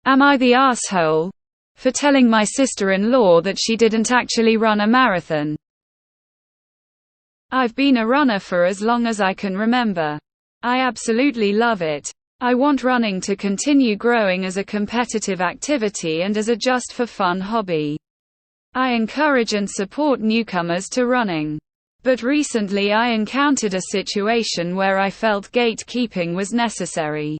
Am I the asshole for telling my sister-in-law that she didn't actually run a marathon? I've been a runner for as long as I can remember. I absolutely love it. I want running to continue growing as a competitive activity and as a just-for-fun hobby. I encourage and support newcomers to running. But recently I encountered a situation where I felt gatekeeping was necessary.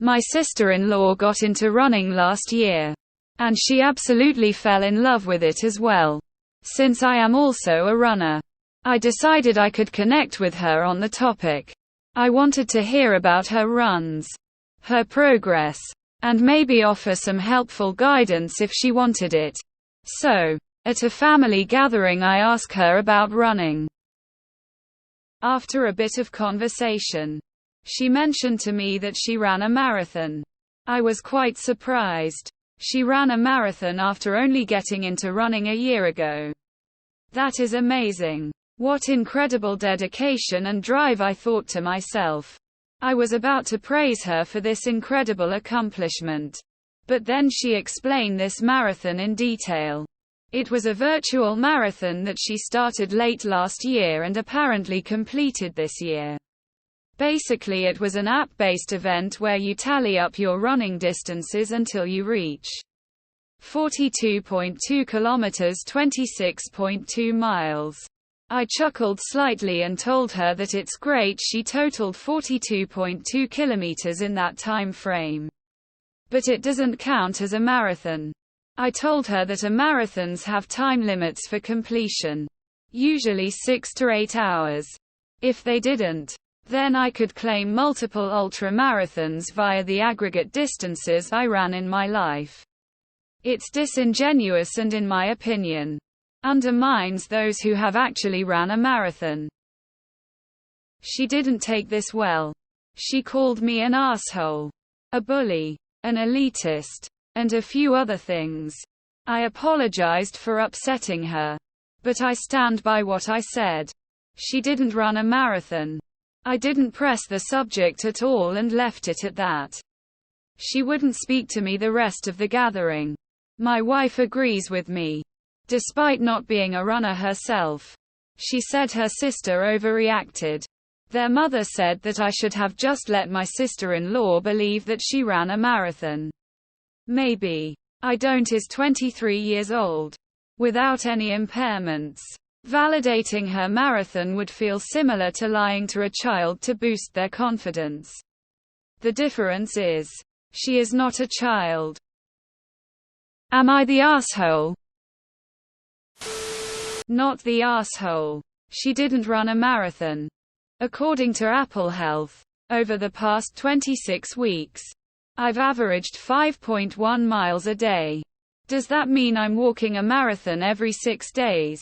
My sister-in-law got into running last year. And she absolutely fell in love with it as well. Since I am also a runner, I decided I could connect with her on the topic. I wanted to hear about her runs, her progress, and maybe offer some helpful guidance if she wanted it. So, at a family gathering I asked her about running. After a bit of conversation, she mentioned to me that she ran a marathon. I was quite surprised. She ran a marathon after only getting into running a year ago. That is amazing. What incredible dedication and drive, I thought to myself. I was about to praise her for this incredible accomplishment. But then she explained this marathon in detail. It was a virtual marathon that she started late last year and apparently completed this year. Basically it was an app-based event where you tally up your running distances until you reach 42.2 kilometers, 26.2 miles. I chuckled slightly and told her that it's great she totaled 42.2 kilometers in that time frame. But it doesn't count as a marathon. I told her that marathons have time limits for completion. Usually 6 to 8 hours. If they didn't, then I could claim multiple ultra-marathons via the aggregate distances I ran in my life. It's disingenuous and, in my opinion, undermines those who have actually ran a marathon. She didn't take this well. She called me an asshole, a bully, an elitist, and a few other things. I apologized for upsetting her, but I stand by what I said. She didn't run a marathon. I didn't press the subject at all and left it at that. She wouldn't speak to me the rest of the gathering. My wife agrees with me. Despite not being a runner herself, she said her sister overreacted. Their mother said that I should have just let my sister-in-law believe that she ran a marathon. Maybe. I don't. Is 23 years old. Without any impairments. Validating her marathon would feel similar to lying to a child to boost their confidence. The difference is, she is not a child. Am I the asshole? Not the asshole. She didn't run a marathon. According to Apple Health, over the past 26 weeks, I've averaged 5.1 miles a day. Does that mean I'm walking a marathon every 6 days?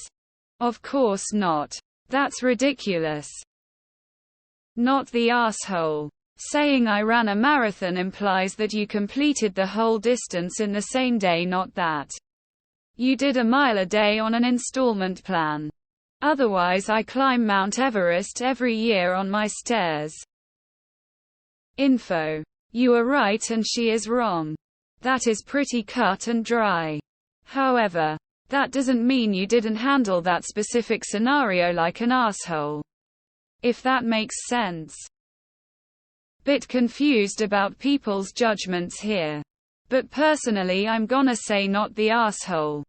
Of course not. That's ridiculous. Not the asshole. Saying I ran a marathon implies that you completed the whole distance in the same day, not that you did a mile a day on an installment plan. Otherwise I climb Mount Everest every year on my stairs. Info. You are right and she is wrong. That is pretty cut and dry. However, that doesn't mean you didn't handle that specific scenario like an asshole. If that makes sense. Bit confused about people's judgments here. But personally I'm gonna say not the asshole.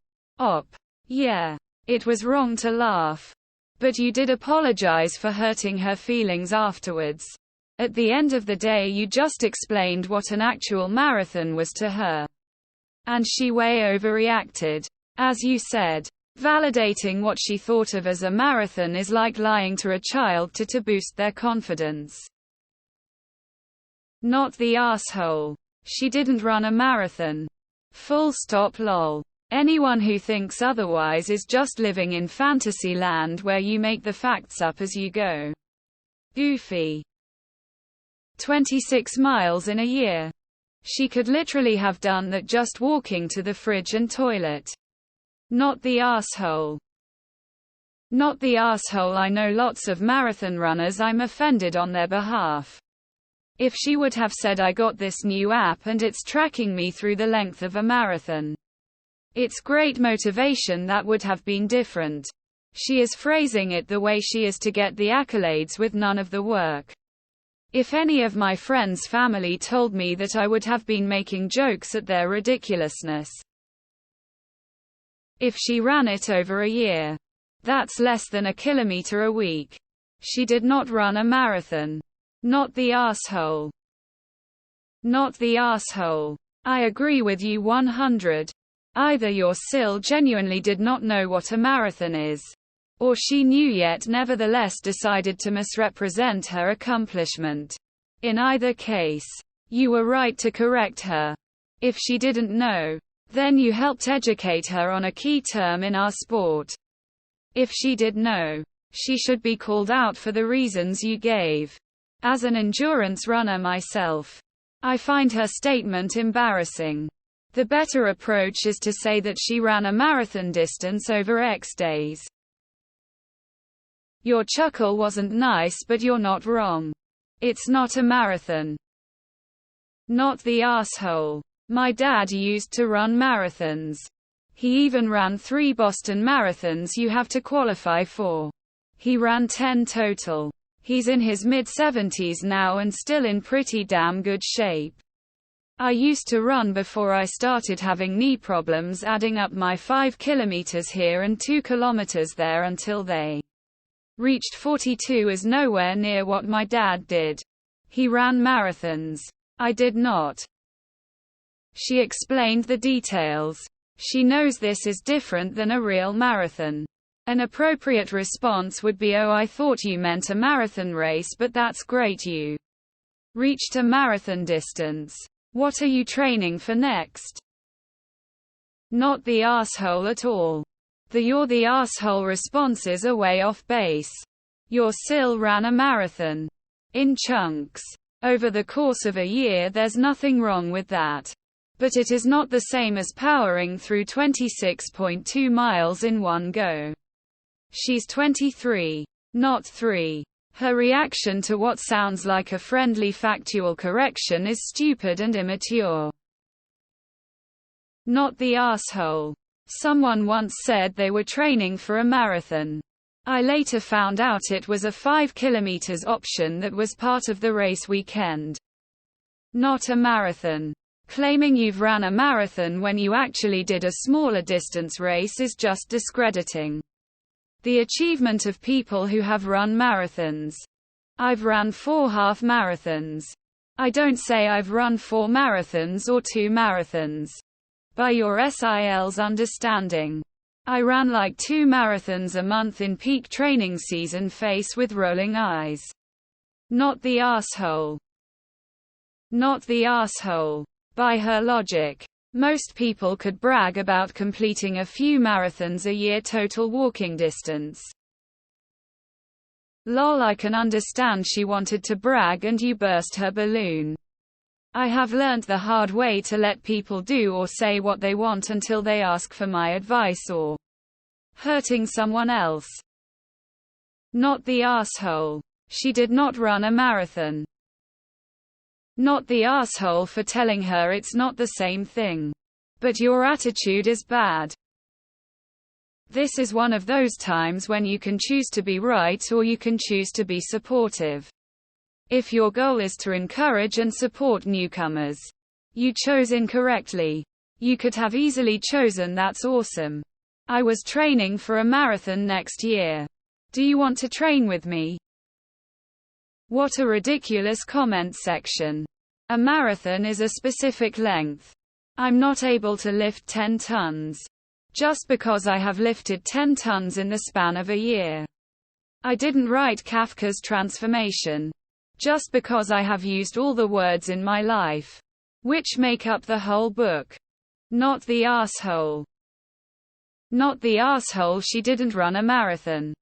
Yeah. It was wrong to laugh. But you did apologize for hurting her feelings afterwards. At the end of the day you just explained what an actual marathon was to her. And she way overreacted. As you said, validating what she thought of as a marathon is like lying to a child to boost their confidence. Not the asshole. She didn't run a marathon. Full stop lol. Anyone who thinks otherwise is just living in fantasy land where you make the facts up as you go. Goofy. 26 miles in a year. She could literally have done that just walking to the fridge and toilet. Not the asshole. Not the asshole. I know lots of marathon runners. I'm offended on their behalf. If she would have said, I got this new app and it's tracking me through the length of a marathon. It's great motivation, that would have been different. She is phrasing it the way she is to get the accolades with none of the work. If any of my friends' family told me that, I would have been making jokes at their ridiculousness. If she ran it over a year, that's less than a kilometer a week. She did not run a marathon. Not the arsehole. Not the arsehole. I agree with you 100. Either your Sil genuinely did not know what a marathon is, or she knew yet nevertheless decided to misrepresent her accomplishment. In either case, you were right to correct her. If she didn't know, then you helped educate her on a key term in our sport. If she did know, she should be called out for the reasons you gave. As an endurance runner myself, I find her statement embarrassing. The better approach is to say that she ran a marathon distance over X days. Your chuckle wasn't nice, but you're not wrong. It's not a marathon. Not the arsehole. My dad used to run marathons. He even ran 3 Boston marathons you have to qualify for. He ran 10 total. He's in his mid-70s now and still in pretty damn good shape. I used to run before I started having knee problems, adding up my 5 kilometers here and 2 kilometers there until they reached 42 is nowhere near what my dad did. He ran marathons. I did not. She explained the details. She knows this is different than a real marathon. An appropriate response would be, oh, I thought you meant a marathon race, but that's great you reached a marathon distance. What are you training for next? Not the arsehole at all. The you're the arsehole responses are way off base. Your Sil ran a marathon. In chunks. Over the course of a year, there's nothing wrong with that. But it is not the same as powering through 26.2 miles in one go. She's 23. Not 3. Her reaction to what sounds like a friendly factual correction is stupid and immature. Not the arsehole. Someone once said they were training for a marathon. I later found out it was a 5 kilometers option that was part of the race weekend. Not a marathon. Claiming you've ran a marathon when you actually did a smaller distance race is just discrediting the achievement of people who have run marathons. I've ran 4 half marathons. I don't say I've run 4 marathons or 2 marathons. By your SIL's understanding, I ran like 2 marathons a month in peak training season. Face with rolling eyes. Not the arsehole. Not the arsehole. By her logic, most people could brag about completing a few marathons a year total walking distance. Lol, I can understand she wanted to brag and you burst her balloon. I have learnt the hard way to let people do or say what they want until they ask for my advice or hurting someone else. Not the arsehole. She did not run a marathon. Not the arsehole for telling her it's not the same thing. But your attitude is bad. This is one of those times when you can choose to be right or you can choose to be supportive. If your goal is to encourage and support newcomers, you chose incorrectly. You could have easily chosen that's awesome. I was training for a marathon next year. Do you want to train with me? What a ridiculous comment section. A marathon is a specific length. I'm not able to lift 10 tons. Just because I have lifted 10 tons in the span of a year. I didn't write Kafka's Transformation. Just because I have used all the words in my life, which make up the whole book. Not the arsehole. Not the arsehole. She didn't run a marathon.